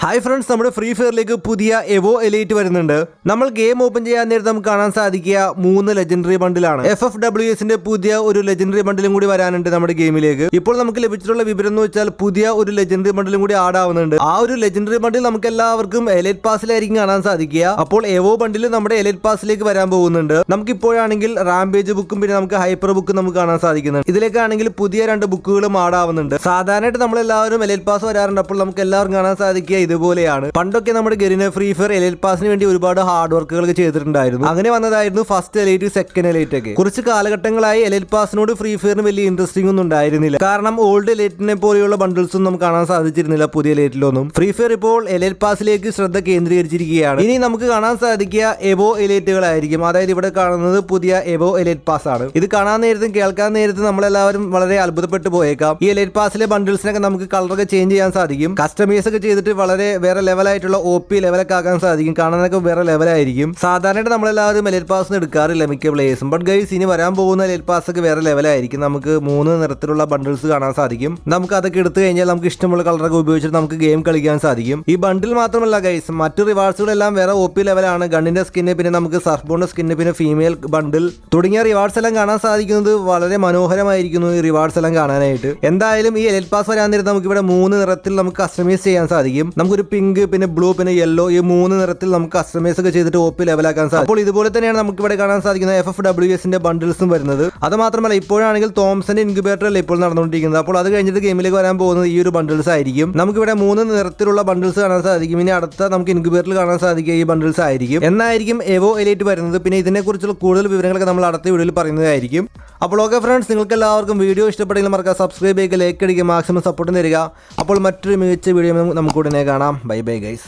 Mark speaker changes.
Speaker 1: Hi friends, നമ്മുടെ free ഫയറിലേക്ക് പുതിയ എവോ elite വരുന്നുണ്ട്. നമ്മൾ ഗെയിം ഓപ്പൺ ചെയ്യാൻ നേരത്തെ നമുക്ക് കാണാൻ സാധിക്കുക 3 ലെജൻഡറി ബണ്ടിലാണ്. FFWSന്റെ പുതിയ ഒരു ലെജൻഡറി ബണ്ടിലും കൂടി വരാനുണ്ട് നമ്മുടെ ഗെയിമിലേക്ക്. ഇപ്പോൾ നമുക്ക് ലഭിച്ചിട്ടുള്ള വിവരം എന്ന് വെച്ചാൽ പുതിയ ഒരു ലെജൻഡറി ബണ്ടിലും കൂടി ആഡ് ആവുന്നുണ്ട്. ആ ഒരു ലെജൻഡറി ബണ്ടിൽ നമുക്ക് എല്ലാവർക്കും എലൈറ്റ് പാസിലായിരിക്കും കാണാൻ സാധിക്കുക. അപ്പോൾ എവോ ബണ്ടിൽ നമ്മുടെ എലൈറ്റ് പാസിലേക്ക് വരാൻ പോകുന്നുണ്ട്. നമുക്ക് ഇപ്പോഴാണെങ്കിൽ റാംപേജ് ബുക്കും പിന്നെ നമുക്ക് ഹൈപ്പർ ബുക്കും നമുക്ക് കാണാൻ സാധിക്കുന്നുണ്ട്. ഇതിലേക്കാണെങ്കിൽ പുതിയ 2 ബുക്കുകളും ആഡ് ആവുന്നുണ്ട്. സാധാരണയായിട്ട് നമ്മളെല്ലാവരും എലൈറ്റ് പാസ് വരാറുണ്ട്. അപ്പോൾ നമുക്ക് എല്ലാവർക്കും കാണാൻ സാധിക്കുക ഇതുപോലെയാണ്. പണ്ടൊക്കെ നമ്മുടെ ഗെറിന ഫ്രീ ഫയർ എലൈറ്റ് പാസിന് വേണ്ടി ഒരുപാട് ഹാർഡ് വർക്കുകൾ ചെയ്തിട്ടുണ്ടായിരുന്നു. അങ്ങനെ വന്നതായിരുന്നു ഫസ്റ്റ് എലൈറ്റ്, സെക്കൻഡ് എലൈറ്റ് ഒക്കെ. കുറച്ച് കാലഘട്ടങ്ങളായി എലൈറ്റ് പാസിനോട് ഫ്രീ ഫയറിന് വലിയ ഇൻട്രസ്റ്റിംഗ് ഒന്നും ഉണ്ടായിരുന്നില്ല. കാരണം ഓൾഡ് എലൈറ്റിനെ പോലെയുള്ള ബണ്ടിൽസ് ഒന്നും നമുക്ക് കാണാൻ സാധിച്ചിരുന്നില്ല പുതിയ എലൈറ്റിലൊന്നും. ഫ്രീ ഫയർ ഇപ്പോൾ എലൈറ്റ് പാസിലേക്ക് ശ്രദ്ധ കേന്ദ്രീകരിച്ചിരിക്കുകയാണ്. ഇനി നമുക്ക് കാണാൻ സാധിക്കുക എവോ എലൈറ്റുകളായിരിക്കും. അതായത് ഇവിടെ കാണുന്നത് പുതിയ എവോ എലൈറ്റ് പാസ് ആണ്. ഇത് കാണാൻ നേരത്തും കേൾക്കാൻ നേരത്തും നമ്മളെല്ലാവരും വളരെ അത്ഭുതപ്പെട്ടു പോയേക്കാം. ഈ എലൈറ്റ് പാസിലെ ബണ്ടിൽസിനൊക്കെ നമുക്ക് കളറൊക്കെ ചേഞ്ച് ചെയ്യാൻ സാധിക്കും. കസ്റ്റമൈസ് ഒക്കെ ചെയ്തിട്ട് വളരെ വേറെ ലെവലായിട്ടുള്ള OP ലെവലൊക്കെ ആക്കാൻ സാധിക്കും. കാണാനൊക്കെ വേറെ ലെവലായിരിക്കും. സാധാരണയായിട്ട് നമ്മളെല്ലാവരും എലൈറ്റ് പാസ് എടുക്കാറില്ല മിക്ക പ്ലേയേഴ്സും. ബട്ട് ഗൈസ്, ഇനി വരാൻ പോകുന്ന എലൈറ്റ് പാസ് ഒക്കെ വേറെ ലെവലായിരിക്കും. നമുക്ക് 3 നിറത്തിലുള്ള ബണ്ടിൽസ് കാണാൻ സാധിക്കും. നമുക്ക് അതൊക്കെ എടുത്തു കഴിഞ്ഞാൽ നമുക്ക് ഇഷ്ടമുള്ള കളറൊക്കെ ഉപയോഗിച്ചിട്ട് നമുക്ക് ഗെയിം കളിക്കാൻ സാധിക്കും. ഈ ബണ്ടിൽ മാത്രമല്ല ഗൈസ്, മറ്റു റിവാർഡ്സുകളെല്ലാം വേറെ OP ലെവലാണ്. ഗണ്ണിന്റെ സ്കിന്ന്, പിന്നെ നമുക്ക് സർഫ്ബോണിന്റെ സ്കിന്ന്, പിന്നെ ഫീമെയിൽ ബണ്ടിൽ തുടങ്ങിയ റിവാർഡ്സ് എല്ലാം കാണാൻ സാധിക്കുന്നത് വളരെ മനോഹരമായിരിക്കുന്നു. ഈ റിവാർഡ്സ് എല്ലാം കാണാനായിട്ട് എന്തായാലും ഈ എലൈറ്റ് പാസ് വരാൻ നേരത്ത് നമുക്ക് ഇവിടെ 3 നിറത്തിൽ നമുക്ക് കസ്റ്റമൈസ് ചെയ്യാൻ സാധിക്കും. നമുക്കൊരു പിങ്ക്, പിന്നെ ബ്ലൂ, പിന്നെ യെല്ലോ, ഈ 3 നിറത്തിൽ നമുക്ക് കസ്റ്റമൈസ് ഒക്കെ ചെയ്തിട്ട് OP ലെവലാക്കാൻ സാധിക്കും. അപ്പോൾ ഇതുപോലെ തന്നെയാണ് നമുക്ക് ഇവിടെ കാണാൻ സാധിക്കുന്ന FFWSന്റെ ബണ്ടിൽസും വരുന്നത്. അത് മാത്രമല്ല, ഇപ്പോഴാണെങ്കിൽ തോംസന്റെ ഇൻക്യുബേറ്റർ അല്ല ഇപ്പോൾ നടന്നുകൊണ്ടിരിക്കുന്നത്. അപ്പോൾ അത് കഴിഞ്ഞിട്ട് ഗെയിമിലേക്ക് വരാൻ പോകുന്നത് ഈ ഒരു ബണ്ടിൽസ് ആയിരിക്കും. നമുക്ക് ഇവിടെ 3 നിറത്തിലുള്ള ബണ്ടിൽസ് കാണാൻ സാധിക്കും. ഇനി അടുത്ത നമുക്ക് ഇൻക്യുബേറ്ററിൽ കാണാൻ സാധിക്കുക ഈ ബണ്ടിൽസ് ആയിരിക്കും. എന്നായിരിക്കും എവോ എലൈറ്റ് വരുന്നത്. പിന്നെ ഇതിനെക്കുറിച്ചുള്ള കൂടുതൽ വിവരങ്ങളൊക്കെ നമ്മൾ അടുത്ത വീഡിയോയിൽ പറയുന്നതായിരിക്കും. അപ്പോൾ ഓക്കെ ഫ്രണ്ട്സ്, നിങ്ങൾക്ക് എല്ലാവർക്കും വീഡിയോ ഇഷ്ടപ്പെട്ടെങ്കിൽ മറക്കുക സബ്സ്ക്രൈബ് ചെയ്യുക, ലൈക്ക് അടിക്കുക, മാക്സിമം സപ്പോർട്ട് തരിക. അപ്പോൾ മറ്റൊരു മികച്ച വീഡിയോ നമുക്ക് ഉടനെ കാണാം. Bye bye guys.